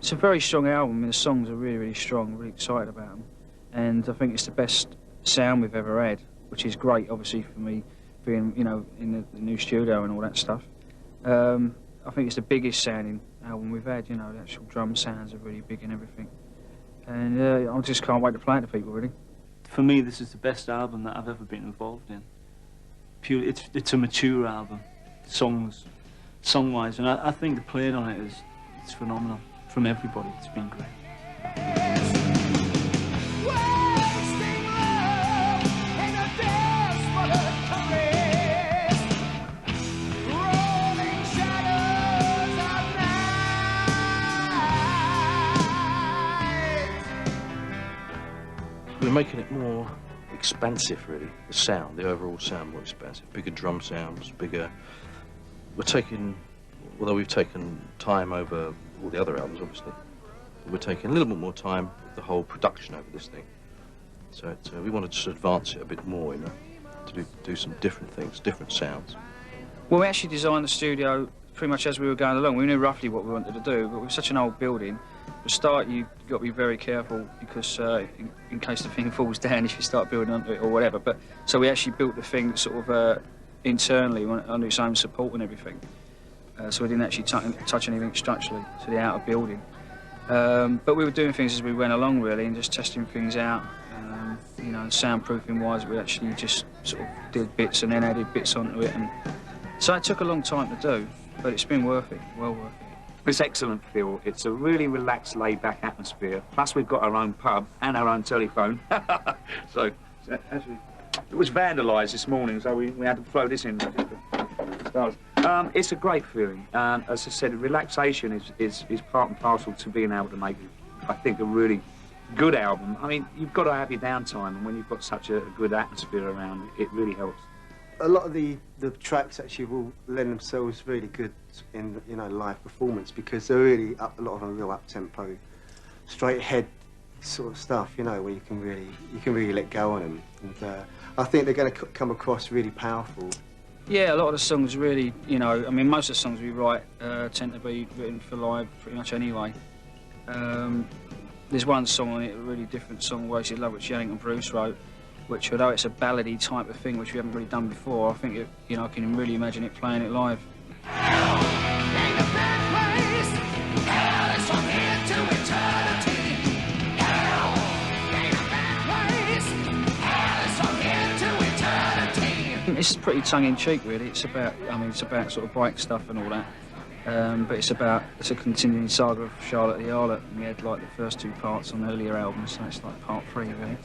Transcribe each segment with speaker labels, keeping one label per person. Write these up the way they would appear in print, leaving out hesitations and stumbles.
Speaker 1: It's a very strong album. I mean, the songs are really, really strong. Really excited about them, and I think it's the best sound we've ever had, which is great, obviously, for me being, you know, in the new studio and all that stuff. I think it's the biggest sounding album we've had. You know, the actual drum sounds are really big and everything, and I just can't wait to play it to people, really.
Speaker 2: For me, this is the best album that I've ever been involved in. It's a mature album, song-wise, and I think the playing on it it's phenomenal. From everybody, it's been great.
Speaker 3: We're making it more expansive, really. The sound, the overall sound, more expansive. Bigger drum sounds, bigger. We're taking, although we've taken time over all the other albums, obviously, we're taking a little bit more time with the whole production over this thing. So we wanted to advance it a bit more, you know, to do some different things, different sounds.
Speaker 1: Well, we actually designed the studio pretty much as we were going along. We knew roughly what we wanted to do, but with such an old building, to start, you've got to be very careful because in case the thing falls down if you start building onto it or whatever. But so we actually built the thing sort of internally under its own support and everything. So we didn't actually touch anything structurally to the outer building. But we were doing things as we went along, really, and just testing things out. You know, soundproofing-wise, we actually just sort of did bits and then added bits onto it. And so it took a long time to do, but it's been worth it, well worth it.
Speaker 4: It's excellent, Phil. It's a really relaxed, laid-back atmosphere. Plus, we've got our own pub and our own telephone. so actually, it was vandalised this morning, so we had to throw this in. It's a great feeling. As I said, relaxation is part and parcel to being able to make, I think, a really good album. I mean, you've got to have your downtime, and when you've got such a good atmosphere around, it really helps.
Speaker 5: A lot of the tracks actually will lend themselves really good in, you know, live performance because they're really a lot of them real up tempo, straight ahead sort of stuff, you know, where you can really let go on them. And I think they're going to come across really powerful.
Speaker 1: Yeah, a lot of the songs really, you know, I mean, most of the songs we write tend to be written for live pretty much anyway. There's one song on it, a really different song, Wasted Love, which Yannick and Bruce wrote, which, although it's a ballady type of thing, which we haven't really done before, I think, you know, I can really imagine it playing it live. It's pretty tongue-in-cheek, really. It's about, I mean, it's about sort of bike stuff and all that. But it's a continuing saga of Charlotte the Harlot, and we had like the first two parts on earlier albums, so it's like part 3, really.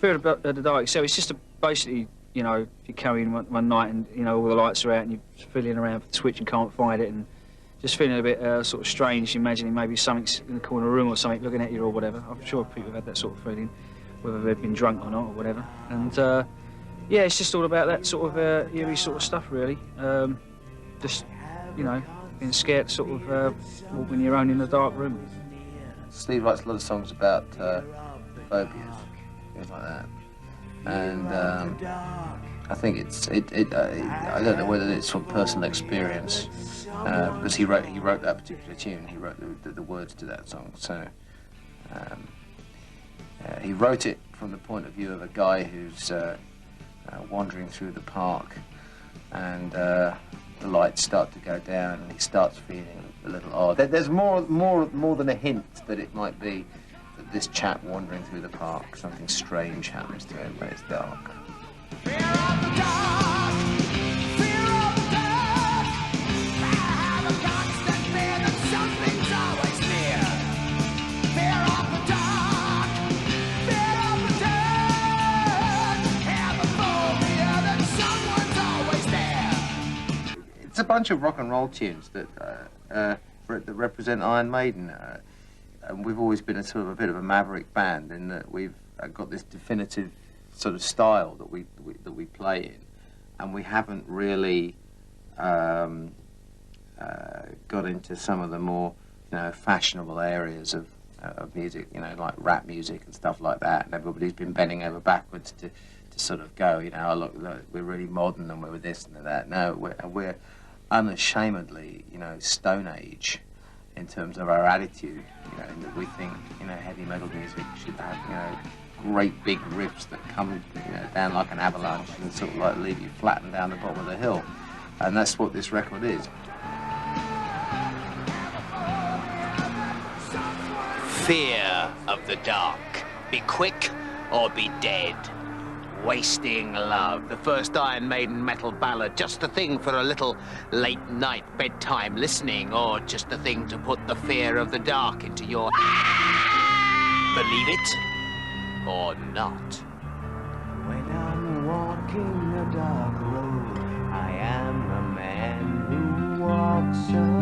Speaker 1: Fear of the Dark, so it's just basically, you know, if you carry in one night and, you know, all the lights are out and you're feeling around for the switch and can't find it and just feeling a bit sort of strange, imagining maybe something's in the corner of the room or something looking at you or whatever. I'm sure people have had that sort of feeling, whether they've been drunk or not or whatever. And yeah, it's just all about that sort of eerie sort of stuff, really. Just, you know, being scared to sort of walk on your own in a dark room.
Speaker 6: Steve writes a lot of songs about phobias, things like that. And I think I don't know whether it's from personal experience, because he wrote that particular tune. He wrote the words to that song. So he wrote it from the point of view of a guy who's wandering through the park, and the lights start to go down, and he starts feeling a little odd. There's more than a hint that it might be that this chap wandering through the park, something strange happens to him when it's dark.
Speaker 7: Fear of the dark, fear of the dark. I have a constant fear that something's always near. Fear of the dark, fear of the dark. Have a phobia that someone's always there.
Speaker 6: It's a bunch of rock and roll tunes that represent Iron Maiden. And we've always been a sort of a bit of a maverick band in that we've got this definitive sort of style that we play in, and we haven't really got into some of the more, you know, fashionable areas of of music, you know, like rap music and stuff like that, and everybody's been bending over backwards to sort of go, you know, oh, look, we're really modern and we're this and that. No, we're unashamedly, you know, Stone Age in terms of our attitude, you know, in that we think, you know, heavy metal music should have, you know, great big riffs that come, you know, down like an avalanche and sort of like leave you flattened down the bottom of the hill. And that's what this record is.
Speaker 8: Fear of the dark. Be quick or be dead. Wasting Love, the first Iron Maiden metal ballad, just the thing for a little late-night bedtime listening, or just the thing to put the fear of the dark into your... Believe it or not.
Speaker 7: When I'm walking a dark road, I am a man who walks alone.